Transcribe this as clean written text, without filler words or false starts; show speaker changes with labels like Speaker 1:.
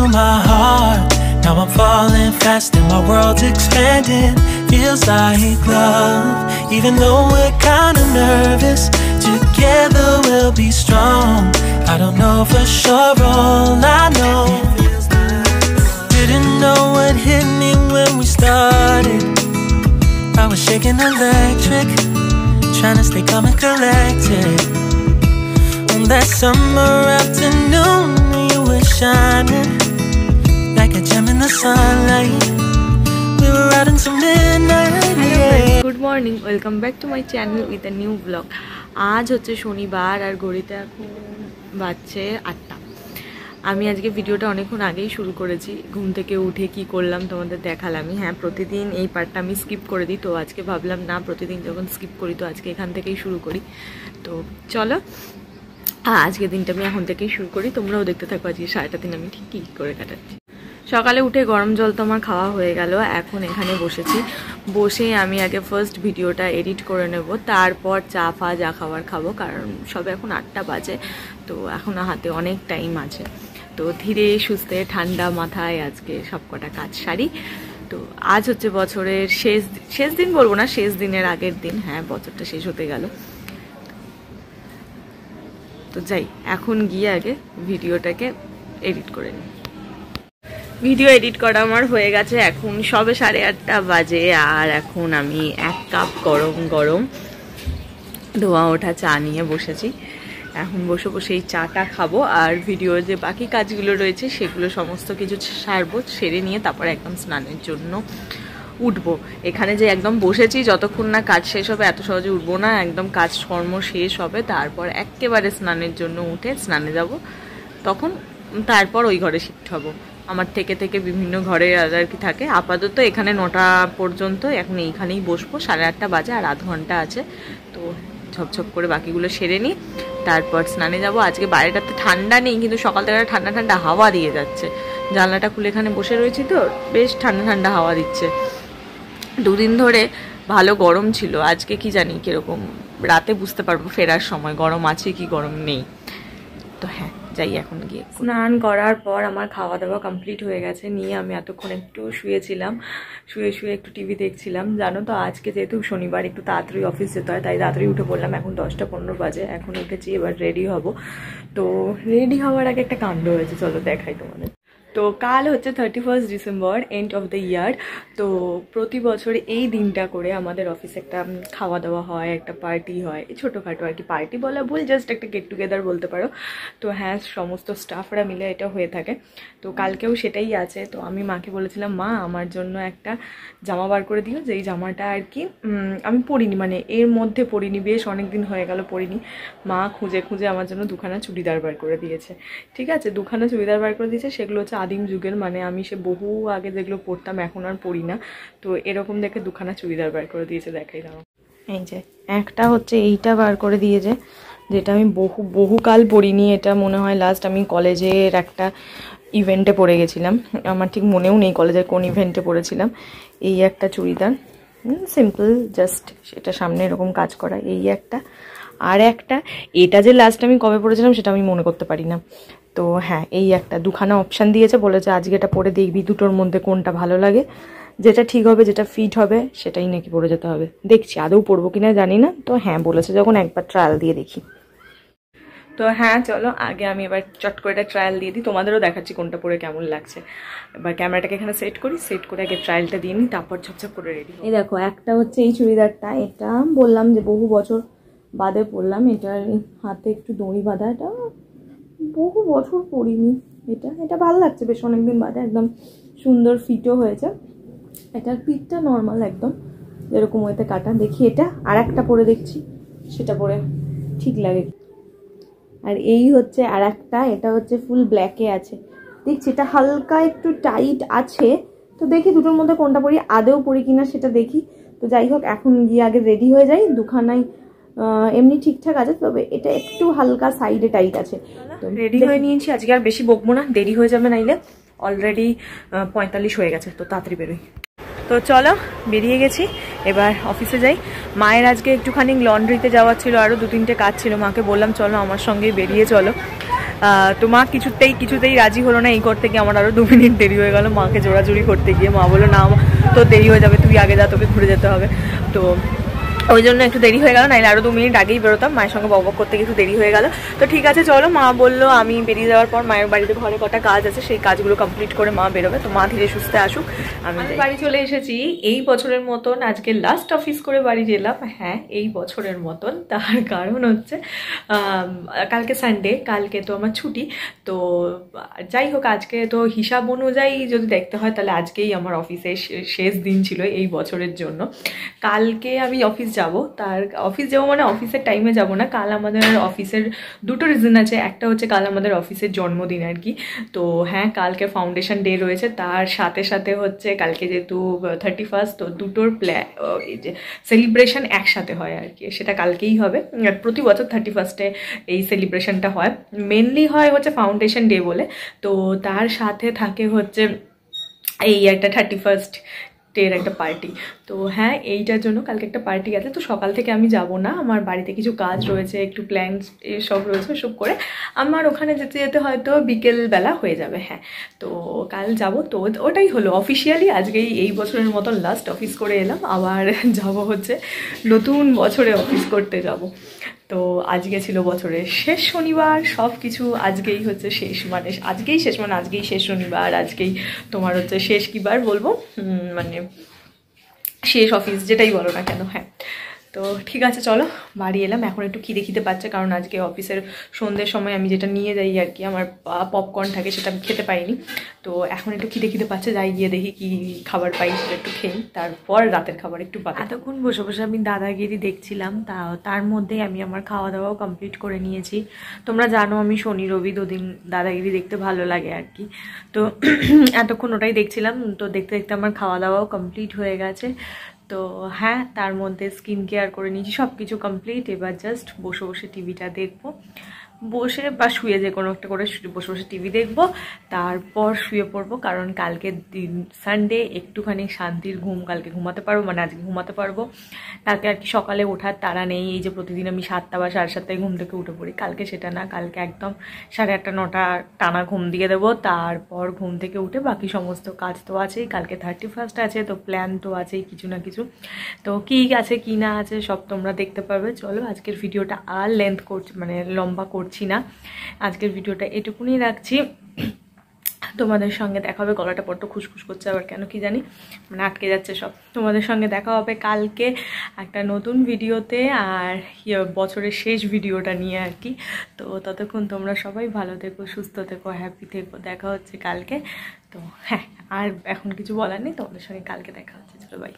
Speaker 1: my heart. Now I'm falling fast and my world's expanding. Feels like love, even though we're kinda nervous. Together we'll be strong. I don't know for sure, all I know. Didn't know what hit me when we started. I was shaking electric, trying to stay calm and collected. On that summer afternoon, you were shining like a gem in the sunlight. We were out until midnight.
Speaker 2: Hello, good morning. Welcome back to my channel with a new vlog. আজ হচ্ছে শনিবার আর ঘড়িতে এখন বাজছে 8টা। আমি আজকে ভিডিওটা অনেকক্ষণ আগেই শুরু করেছি। ঘুম থেকে উঠে কি করলাম তোমাদের দেখালামই। হ্যাঁ, প্রতিদিন এই পার্টটা আমি স্কিপ করে দিই, তো আজকে ভাবলাম না, প্রতিদিন যখন স্কিপ করি তো আজকে এখান থেকেই শুরু করি। তো চলো আজকে দিনটা আমি এখন থেকেই শুরু করি, তোমরাও দেখতে থাকো আজকে সারাটা দিন আমি ঠিক কী করে কাটাচ্ছি। সকালে উঠে গরম জল তো আমার খাওয়া হয়ে গেল, এখন এখানে বসেছি। বসে আমি আগে ফার্স্ট ভিডিওটা এডিট করে নেব, তারপর চা ফা যা খাবার খাবো, কারণ সবে এখন 8টা বাজে, তো এখন হাতে অনেক টাইম আছে। তো ধীরে সুস্থে ঠান্ডা মাথায় আজকে সব কটা কাজ সারি। তো আজ হচ্ছে বছরের শেষ দিন বলবো না, শেষ দিনের আগের দিন। হ্যাঁ, বছরটা শেষ হতে গেল। তো যাই, এখন গিয়ে আগে ভিডিওটাকে এডিট করে নিই। ভিডিও এডিট করা আমার হয়ে গেছে, এখন সবে 8:30 বাজে। আর এখন আমি 1 কাপ গরম গরম ধোয়া ওঠা চা নিয়ে বসেছি। এখন বসে বসে এই চাটা খাবো, আর ভিডিওর যে বাকি কাজগুলো রয়েছে সেগুলো সমস্ত কিছু সারবো। সেরে নিয়ে তারপর একদম স্নানের জন্য উঠবো। এখানে যে একদম বসেছি, যতক্ষণ না কাজ শেষ হবে এত সহজে উঠবো না, একদম কাজকর্ম শেষ হবে তারপর একেবারে স্নানের জন্য উঠে স্নানে যাব, তখন তারপর ওই ঘরে শিফট হব। আমার থেকে থেকে বিভিন্ন ঘরে আর কি থাকে। আপাতত এখানে 9টা পর্যন্ত এখন এইখানেই বসবো, 8:30 বাজে আর আধ ঘন্টা আছে। তো ঝপঝপ করে বাকিগুলো সেরে নিই, তারপর স্নানে যাব। আজকে বাইরেটাতে ঠান্ডা নেই, কিন্তু সকাল থেকে ঠান্ডা ঠান্ডা হাওয়া দিয়ে যাচ্ছে। জানলাটা খুলে এখানে বসে রয়েছি তো বেশ ঠান্ডা ঠান্ডা হাওয়া দিচ্ছে। 2 দিন ধরে ভালো গরম ছিল, আজকে কি জানি কিরকম, রাতে বুঝতে পারবো ফেরার সময় গরম আছে কি গরম নেই। তো হ্যাঁ, যাই এখন গিয়ে। স্নান করার পর আমার খাওয়া দাওয়া কমপ্লিট হয়ে গেছে, নিয়ে আমি এতক্ষণ একটু শুয়েছিলাম, শুয়ে একটু টিভি দেখছিলাম। জানো তো আজকে যেহেতু শনিবার একটু তাড়াতাড়ি অফিস যেতে হয়, তাই তাড়াতাড়ি উঠে পড়লাম। এখন 10টা 15 বাজে, এখন উঠেছি, এবার রেডি হব। তো রেডি হওয়ার আগে একটা কাণ্ড হয়েছে, চলো দেখাই তোমাদের। তো কাল হচ্ছে 31 December, end of the year. তো প্রতি বছর এই দিনটা করে আমাদের অফিসে একটা খাওয়া দাওয়া হয়, একটা পার্টি হয়, ছোটোখাটো আর কি, পার্টি বলা ভুল, জাস্ট একটা গেট টুগেদার বলতে পারো। তো হ্যাঁ, সমস্ত স্টাফরা মিলে এটা হয়ে থাকে। তো কালকেও সেটাই আছে। তো আমি মাকে বলেছিলাম, মা আমার জন্য একটা জামা বার করে দিও, যেই জামাটা আর কি আমি পরিনি, মানে এর মধ্যে পরিনি, বেশ অনেক দিন হয়ে গেল পরিনি। মা খুঁজে খুঁজে আমার জন্য 2খানা চুড়িদার বার করে দিয়েছে। ঠিক আছে, 2খানা চুড়িদার বার করে দিয়েছে, সেগুলো হচ্ছে আদিম যুগের, মানে আমি সে বহু আগে যেগুলো পরতাম এখন আর পরি না। তো এরকম দেখে 2খানা চুড়িদার বার করে দিয়েছে, দেখাই দাও। এই যে একটা হচ্ছে এইটা বার করে দিয়েছে, যেটা আমি বহুকাল পরিনি। এটা মনে হয় লাস্ট আমি কলেজের একটা ইভেন্টে পরে গেছিলাম, আমার ঠিক মনেও নেই কলেজের কোন ইভেন্টে পরেছিলাম। এই একটা চুড়িদার, সিম্পল, জাস্ট সেটা সামনে এরকম কাজ করা। এই একটা, আর একটা, এটা যে লাস্ট আমি কবে পরেছিলাম সেটা আমি মনে করতে পারি না। তো হ্যাঁ, এই একটা, 2খানা অপশান দিয়েছে, বলেছে আজকে এটা পরে দেখবি দুটোর মধ্যে কোনটা ভালো লাগে, যেটা ঠিক হবে, যেটা ফিট হবে সেটাই নাকি পরে যেতে হবে। দেখছি আদৌ পরবো কিনা জানি না। তো হ্যাঁ, বলেছে যখন একবার ট্রায়াল দিয়ে দেখি। তো হ্যাঁ চলো, আগে আমি এবার চট করে একটা ট্রায়াল দিয়ে দিই, তোমাদেরও দেখাচ্ছি কোনটা পরে কেমন লাগছে। এবার ক্যামেরাটাকে এখানে সেট করি, সেট করে আগে ট্রায়ালটা দিয়ে নিই, তারপর ঝপঝপ করে রেডি। এই দেখো, একটা হচ্ছে এই চুড়িদারটা, এটা বললাম যে বহু বছর বাদে পরলাম। এটার হাতে একটু দড়ি বাঁধা, এটা বহু বছর পরিনি। এটা ভালো লাগছে, বেশ অনেকদিন বাদে, একদম সুন্দর ফিটও হয়েছে। এটার পিঠটা নর্মাল একদম যেরকম ওইতে কাটা। দেখি এটা আর একটা পরে দেখছি, সেটা পরে ঠিক লাগে। আর এই হচ্ছে আর একটা, এটা হচ্ছে ফুল ব্ল্যাকে আছে, দেখছি এটা হালকা একটু টাইট আছে। তো দেখি দুটোর মধ্যে কোনটা পরি, আদেও পরি কিনা সেটা দেখি। তো যাই হোক, এখন গিয়ে আগে রেডি হয়ে যাই। 2খানাই এমনি ঠিকঠাক আছে, তবে এটা একটু হালকা সাইডে টাইট আছে। তো রেডি হয়ে নিয়েছি, আজকে আর বেশি বকবো না, দেরি হয়ে যাবে নাইলে। অলরেডি 45 হয়ে গেছে, তো তাড়াতাড়ি বেরোই। তো চলো, বেরিয়ে গেছি, এবার অফিসে যাই। মায়ের আজকে একটুখানি লন্ড্রিতে যাওয়ার ছিল, আরও 2-3টে কাজ ছিল। মাকে বললাম চলো আমার সঙ্গে বেরিয়ে চলো। তো মা কিছুতেই রাজি হলো না এই করতে গিয়ে। আমার আরও 2 মিনিট দেরি হয়ে গেল মাকে জোড়াজুড়ি করতে গিয়ে। মা বললো না তো দেরি হয়ে যাবে, তুই আগে যা, তোকে ঘুরে যেতে হবে। তো ওই জন্য একটু দেরি হয়ে গেল, নাহলে আরও 2 মিনিট আগেই বেরোতাম। মায়ের সঙ্গে বকবক করতে গিয়ে একটু দেরি হয়ে গেল। তো ঠিক আছে চলো, মা বললো আমি বেরিয়ে যাওয়ার পর মায়ের বাড়িতে ঘরে কটা কাজ আছে, সেই কাজগুলো কমপ্লিট করে মা বেরোবে। তো মা ধীরে সুস্থে আসুক, আমি বাড়ি চলে এসেছি। এই বছরের মতন আজকে লাস্ট অফিস করে বাড়ি গেলাম। হ্যাঁ, এই বছরের মতন। তার কারণ হচ্ছে কালকে সানডে, কালকে তো আমার ছুটি। তো যাই হোক, আজকে তো হিসাব অনুযায়ী যদি দেখতে হয় তাহলে আজকেই আমার অফিসের শেষ দিন ছিল এই বছরের জন্য। কালকে আমি অফিস যাব, অফিস যাবো মানে অফিসের টাইমে যাব না। কাল আমাদের অফিসের 2টো রিজন আছে। একটা হচ্ছে কাল আমাদের অফিসের জন্মদিন আর কি। তো হ্যাঁ, কালকে ফাউন্ডেশন ডে রয়েছে, তার সাথে সাথে হচ্ছে কালকে যেহেতু 31st, তো দুটোর সেলিব্রেশন একসাথে হয় আর কি। সেটা কালকেই হবে। প্রতি বছর 31st-এ এই সেলিব্রেশনটা হয়। মেনলি হয় হচ্ছে ফাউন্ডেশন ডে বলে। তো তার সাথে থাকে হচ্ছে এই একটা 31st ডের একটা পার্টি। তো হ্যাঁ, এইটার জন্য কালকে একটা পার্টি আছে। তো সকাল থেকে আমি যাব না, আমার বাড়িতে কিছু কাজ রয়েছে, একটু প্ল্যান্স এসব রয়েছে, সব করে আমার ওখানে যেতে যেতে হয়তো বিকেলবেলা হয়ে যাবে। হ্যাঁ, তো কাল যাব। তো ওটাই হলো অফিসিয়ালি আজকেই এই বছরের মতন লাস্ট অফিস করে এলাম। আবার যাব হচ্ছে নতুন বছরে অফিস করতে যাব। তো আজকে ছিল বছরের শেষ শনিবার, সব কিছু আজকেই হচ্ছে শেষ, মানে আজকেই শেষ শনিবার, আজকেই তোমার হচ্ছে শেষ কী বার বলবো, মানে শেষ অফিস, যেটাই বলো না কেন। হ্যাঁ, তো ঠিক আছে চলো, বাড়ি এলাম। এখন একটু খিদে পাচ্ছে, কারণ আজকে অফিসের সন্ধ্যের সময় আমি যেটা নিয়ে যাই আর কি, আমার পপকর্ন থাকে, সেটা আমি খেতে পাইনি। তো এখন একটু খিদে পাচ্ছে, যাই গিয়ে দেখি কি খাবার পাই, সেটা একটু খেয়ে তারপর রাতের খাবার একটু পাই। এতক্ষণ বসে বসে আমি দাদাগিরি দেখছিলাম, তার মধ্যে আমি আমার খাওয়া দাওয়াও কমপ্লিট করে নিয়েছি। তোমরা জানো আমি শনি রবি 2 দিন দাদাগিরি দেখতে ভালো লাগে আর কি। তো এতক্ষণ ওটাই দেখছিলাম। তো দেখতে দেখতে আমার খাওয়া দাওয়াও কমপ্লিট হয়ে গেছে। তো হ্যাঁ, তার মধ্যে স্কিন কেয়ার করে নিয়েছি, সব কিছু কমপ্লিট। এবার জাস্ট বসে বসে টিভিটা দেখবো, বসে বা শুয়ে যে কোনো একটা করে বসে বসে টিভি দেখবো, তারপর শুয়ে পড়বো। কারণ কালকে দিন সানডে, একটুখানি শান্তির ঘুম কালকে ঘুমাতে পারবো, মানে আজকে ঘুমাতে পারবো। কালকে আর কি সকালে ওঠার তাড়া নেই, এই যে প্রতিদিন আমি 7টা বা 7:30টায় ঘুম থেকে উঠে পড়ি, কালকে সেটা না। কালকে একদম 8:30 9টা টানা ঘুম দিয়ে দেবো। তারপর ঘুম থেকে উঠে বাকি সমস্ত কাজ তো আছেই, কালকে 31st আছে, তো প্ল্যান তো আছেই কিছু না কিছু। তো কী আছে কী না আছে সব তোমরা দেখতে পারবে। চলো, আজকের ভিডিওটা আর লেন্থ করছি, মানে লম্বা করছি না, আজকের ভিডিওটা এটুকুনি রাখছি। তোমাদের সঙ্গে দেখা হবে, গলাটা বড্ড খুসখুস করছে আবার কেন কি জানি, মানে আটকে যাচ্ছে সব। তোমাদের সঙ্গে দেখা হবে কালকে একটা নতুন ভিডিওতে, আর বছরের শেষ ভিডিওটা নিয়ে আর কি। তো ততক্ষণ তোমরা সবাই ভালো থেকো, সুস্থ থেকো, হ্যাপি থেকো। দেখা হচ্ছে কালকে। তো হ্যাঁ, আর এখন কিছু বলার নেই, তোমাদের সঙ্গে কালকে দেখা হচ্ছে। চলো বাই।